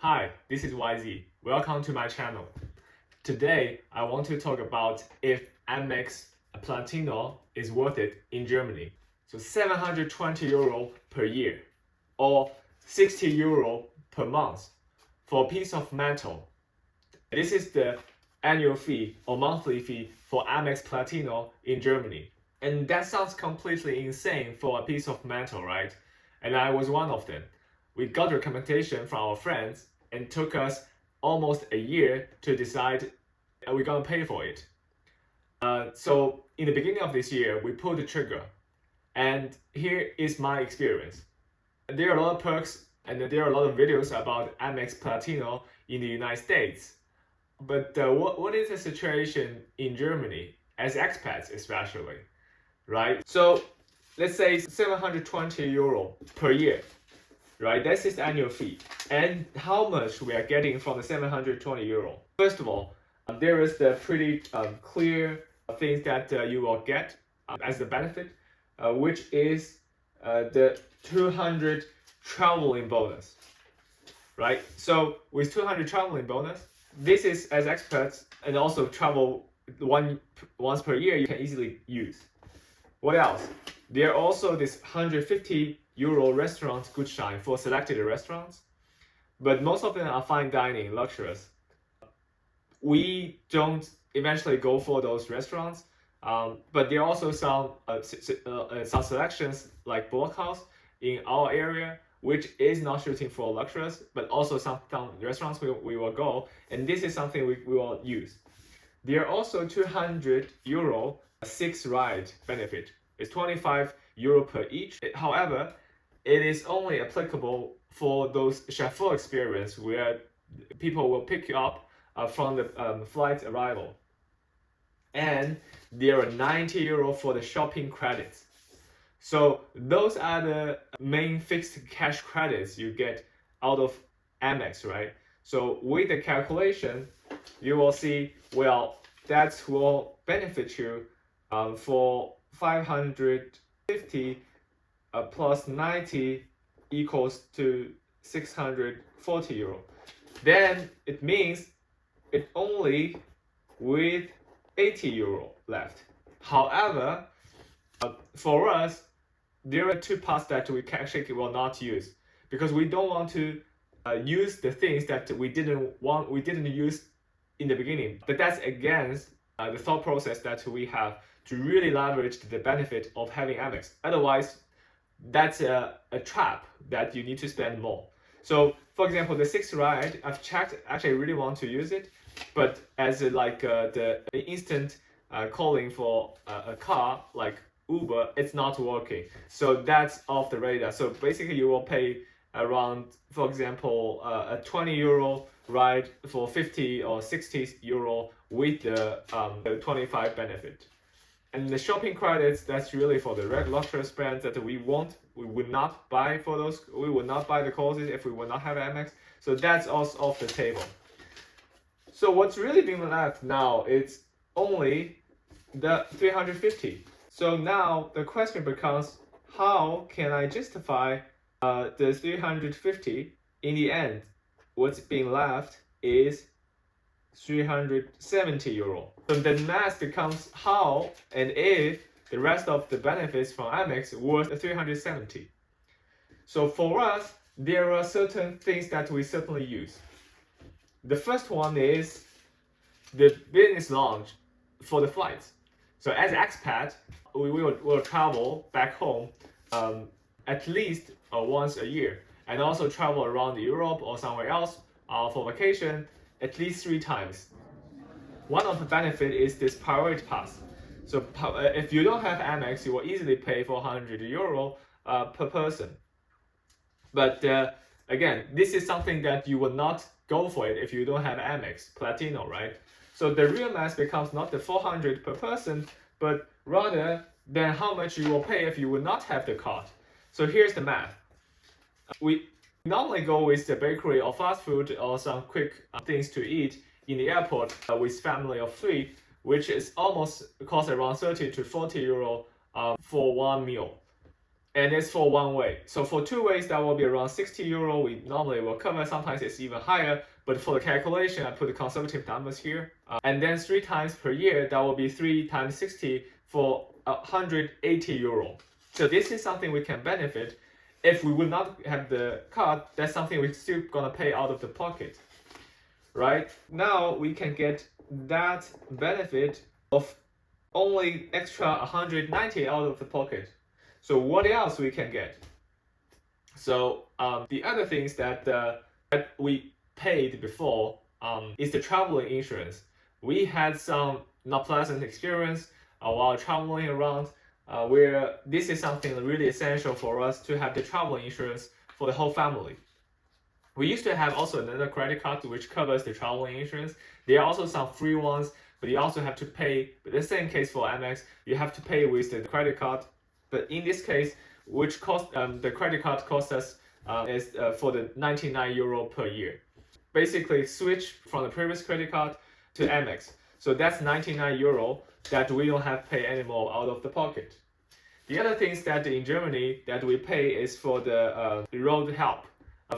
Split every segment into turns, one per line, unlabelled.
Hi, this is YZ. Welcome to my channel. Today, I want to talk about if Amex Platinum is worth it in Germany. So 720 euro per year or 60 euro per month for a piece of metal. This is the annual fee or monthly fee for Amex Platinum in Germany. And that sounds completely insane for a piece of metal, right? And I was one of them. We got recommendation from our friends and took us almost a year to decide we're gonna pay for it. So in the beginning of this year, we pulled the trigger. And here is my experience. There are a lot of perks and there are a lot of videos about Amex Platinum in the United States. But what is the situation in Germany, as expats especially, right? So let's say 720 euro per year, right? That's his annual fee. And how much we are getting from the 720 euro? First of all, there is the pretty clear things that you will get as the benefit, which is the 200 traveling bonus, right? So with 200 traveling bonus, this is as experts and also travel once per year you can easily use. What else? There are also this 150 euro restaurant Gutschein for selected restaurants, but most of them are fine dining, luxurious. We don't eventually go for those restaurants, but there are also some selections like Blockhouse in our area, which is not shooting for luxurious, but also some restaurants we will go, and this is something we will use. There are also 200 euro SIXT ride benefit. It's 25 euro per each. However, it is only applicable for those chauffeur experience where people will pick you up from the flight arrival. And there are 90 euro for the shopping credits. So those are the main fixed cash credits you get out of Amex, right? So with the calculation, you will see, well, that will benefit you for 550 plus 90 equals to 640 euro. Then it means it only with 80 euro left. However, for us, there are two parts that we actually will not use because we don't want to use the things that we didn't use in the beginning. But that's against the thought process that we have to really leverage the benefit of having Amex. Otherwise, that's a trap that you need to spend more. So, for example, the SIXT ride, I've checked. Actually, I really want to use it, but as the instant calling for a car like Uber, it's not working. So that's off the radar. So basically, you will pay around, for example, a 20 euro ride for 50 or 60 euro with the 25 benefit. And the shopping credits, that's really for the luxurious brands that we would not buy for those. We would not buy the courses if we would not have Amex. So that's also off the table. So what's really being left now is only the 350. So now the question becomes, how can I justify the 350? In the end, what's being left is 370 euro. So the math becomes how and if the rest of the benefits from Amex worth 370. So for us, there are certain things that we certainly use. The first one is the business lounge for the flights. So as expat, we will travel back home at least once a year, and also travel around Europe or somewhere else for vacation at least 3 times. One of the benefit is this priority pass. So if you don't have Amex, you will easily pay 400 euro per person. But again, this is something that you will not go for it if you don't have Amex Platinum, right? So the real math becomes not the 400 per person, but rather than how much you will pay if you would not have the card. So here's the math. We normally go with the bakery or fast food or some quick things to eat in the airport with family of 3, which is almost cost around 30 to 40 euro for one meal. and it's for one way. So for two ways, that will be around 60 euro. We normally will cover, sometimes it's even higher, but for the calculation, I put the conservative numbers here. And then 3 times per year, that will be 3 times 60 for 180 euro. So this is something we can benefit. If we would not have the card, that's something we're still gonna pay out of the pocket, right? Now we can get that benefit of only extra 190 out of the pocket. So what else we can get? So the other things that we paid before is the traveling insurance. We had some not pleasant experience while traveling around, where this is something really essential for us to have the travel insurance for the whole family. We used to have also another credit card which covers the travel insurance. There are also some free ones, but you also have to pay. But the same case for Amex, you have to pay with the credit card. But in this case, which cost the credit card cost us is for the 99 euro per year. Basically, switch from the previous credit card to Amex. So that's 99 euro that we don't have to pay anymore out of the pocket. The other things that in Germany that we pay is for the road help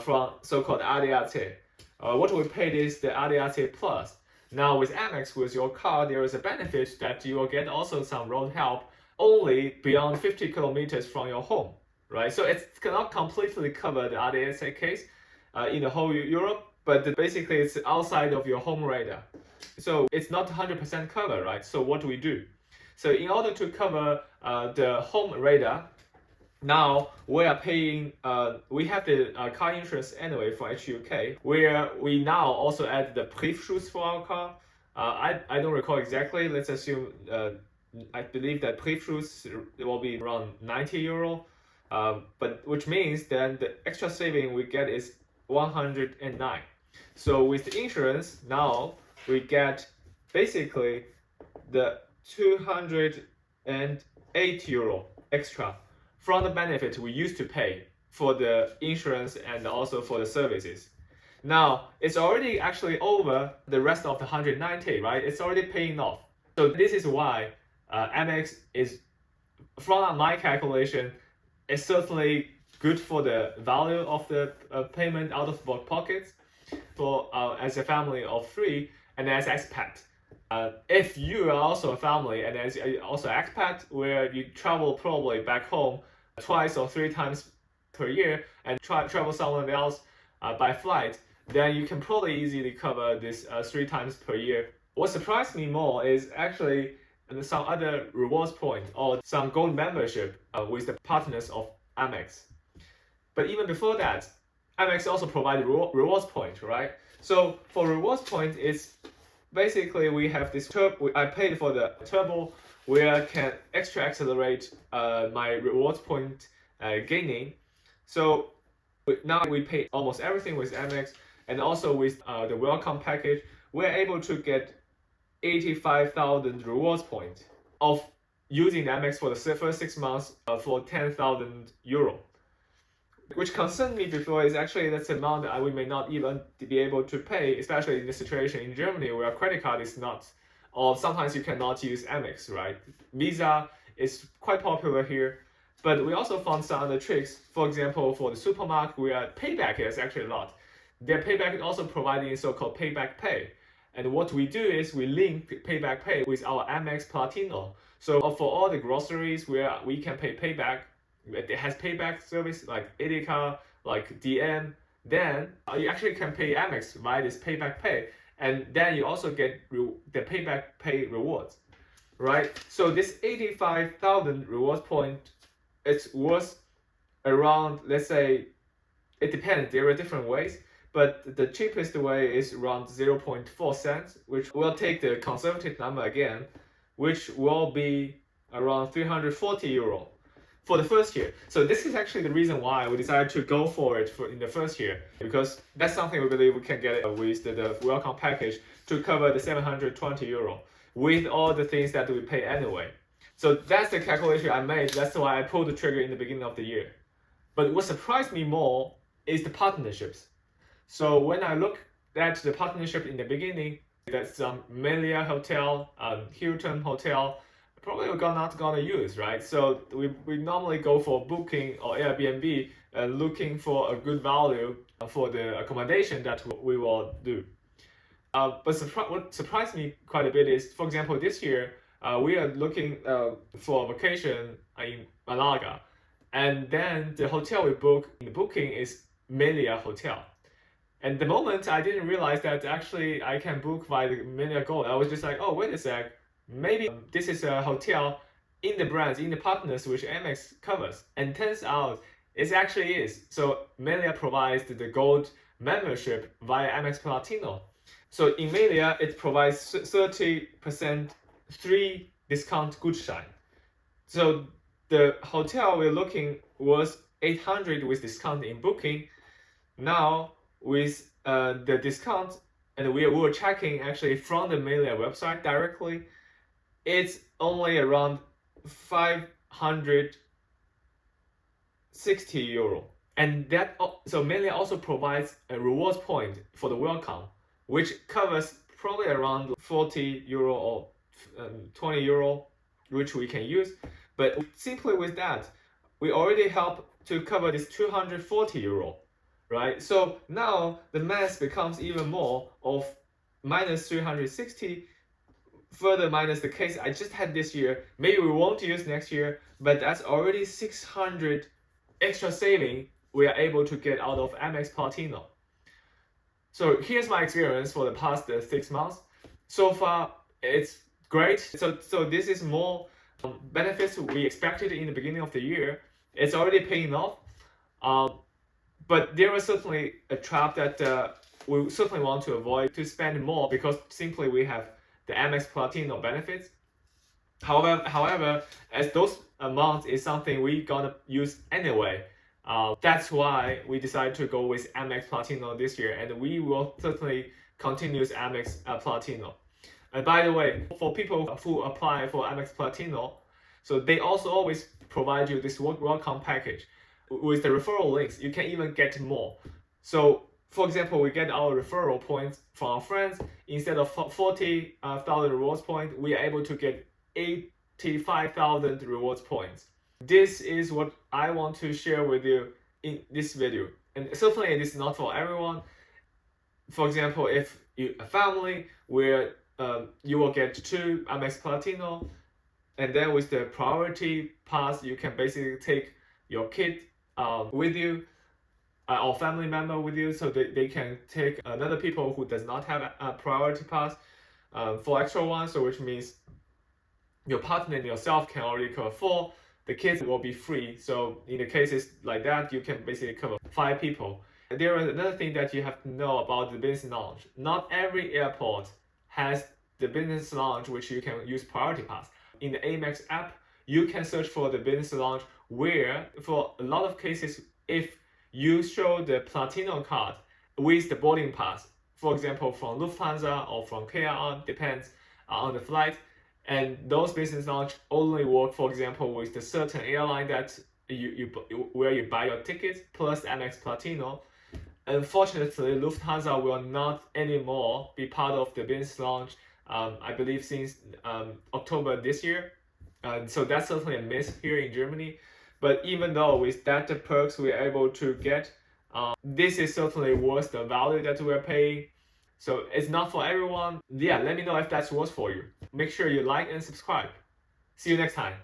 from so-called ADAC. What we paid is the ADAC Plus. Now with Amex, with your card, there is a benefit that you will get also some road help only beyond 50 kilometers from your home, right? So it cannot completely cover the ADAC case in the whole Europe, but basically it's outside of your home radar. So it's not 100% covered, right? So what do we do? So in order to cover the home radar, now we are paying, we have the car insurance anyway for HUK, where we now also add the Briefschutz for our car. I don't recall exactly, let's assume, I believe that Briefschutz will be around 90 euro, but which means then the extra saving we get is 109. So with the insurance, now we get basically the 208 euro extra from the benefit we used to pay for the insurance and also for the services. Now, it's already actually over the rest of the 190, right? It's already paying off. So this is why Amex is, from my calculation, is certainly good for the value of the payment out of both pockets for as a family of 3 and as expat. If you are also a family and as also expat, where you travel probably back home twice or 3 times per year and travel somewhere else by flight, then you can probably easily cover this 3 times per year. What surprised me more is actually some other rewards point or some gold membership with the partners of Amex. But even before that, Amex also provided rewards point, right? So for rewards point, it's basically we have this I paid for the turbo where I can extra accelerate my rewards point gaining. So now we pay almost everything with Amex, and also with the welcome package, we're able to get 85,000 rewards points of using Amex for the first 6 months for 10,000 euro. Which concerned me before is actually that's an amount that we may not even be able to pay, especially in the situation in Germany where a credit card is not, or sometimes you cannot use Amex, right? Visa is quite popular here, but we also found some other tricks. For example, for the supermarket, where payback is actually a lot. Their payback is also providing so-called payback pay. And what we do is we link payback pay with our Amex Platinum. So for all the groceries where we can pay payback, it has payback service like Edeka, like DM, then you actually can pay Amex via this payback pay, and then you also get the payback pay rewards, right? So this 85,000 rewards point, it's worth around, let's say, it depends, there are different ways, but the cheapest way is around 0.4 cents, which will take the conservative number again, which will be around 340 euro. For the first year. So this is actually the reason why we decided to go for it in the first year, because that's something we believe we can get with the welcome package to cover the 720 euro with all the things that we pay anyway. So that's the calculation I made. That's why I pulled the trigger in the beginning of the year. But what surprised me more is the partnerships. So when I look at the partnership in the beginning, that's Melia Hotel, Hilton Hotel, probably we're not gonna use, right? So we normally go for booking or Airbnb and looking for a good value for the accommodation that we will do. But what surprised me quite a bit is, for example, this year we are looking for a vacation in Malaga, and then the hotel we book in the booking is Melia Hotel. And the moment I didn't realize that actually I can book via the Melia Gold, I was just like, oh, wait a sec, maybe this is a hotel in the brands, in the partners which Amex covers. And turns out it actually is. So Melia provides the gold membership via Amex Platinum. So in Melia, it provides 30% 3 discount Gutschein. So the hotel we're looking was 800 with discount in booking. Now with the discount, and we were checking actually from the Melia website directly, it's only around 560 euro. And that so Melia also provides a rewards point for the welcome, which covers probably around 40 euro or 20 euro, which we can use. But simply with that, we already help to cover this 240 euro, right? So now the math becomes even more of minus 360, further minus the case I just had this year. Maybe we won't use next year, but that's already 600 extra saving we are able to get out of Amex Platinum. So here's my experience for the past 6 months. So far, it's great. So this is more benefits we expected in the beginning of the year. It's already paying off. But there was certainly a trap that we certainly want to avoid, to spend more, because simply we have the Amex Platinum benefits. However, as those amounts is something we gonna use anyway, that's why we decided to go with Amex Platinum this year, and we will certainly continue with Amex Platinum. And by the way, for people who apply for Amex Platinum, so they also always provide you this welcome package. With the referral links, you can even get more. So, for example, we get our referral points from our friends. Instead of 40,000 rewards points, we are able to get 85,000 rewards points. This is what I want to share with you in this video. And certainly it is not for everyone. For example, if you a family where you will get 2 Amex Platinum, and then with the priority pass, you can basically take your kid with you, or family member with you, so they can take another people who does not have a priority pass for extra one. So which means your partner and yourself can already cover 4. The kids will be free. So in the cases like that, you can basically cover 5 people. And there is another thing that you have to know about the business lounge. Not every airport has the business lounge which you can use priority pass. In the Amex app, you can search for the business lounge, where for a lot of cases, if you show the Platinum card with the boarding pass, for example, from Lufthansa or from KLM, depends on the flight, and those business lounge only work, for example, with the certain airline that where you buy your tickets plus Amex Platinum. Unfortunately, Lufthansa will not anymore be part of the business lounge, I believe since October this year. So that's certainly a miss here in Germany. But even though with that the perks we're able to get, this is certainly worth the value that we're paying. So it's not for everyone. Yeah, let me know if that's worth for you. Make sure you like and subscribe. See you next time.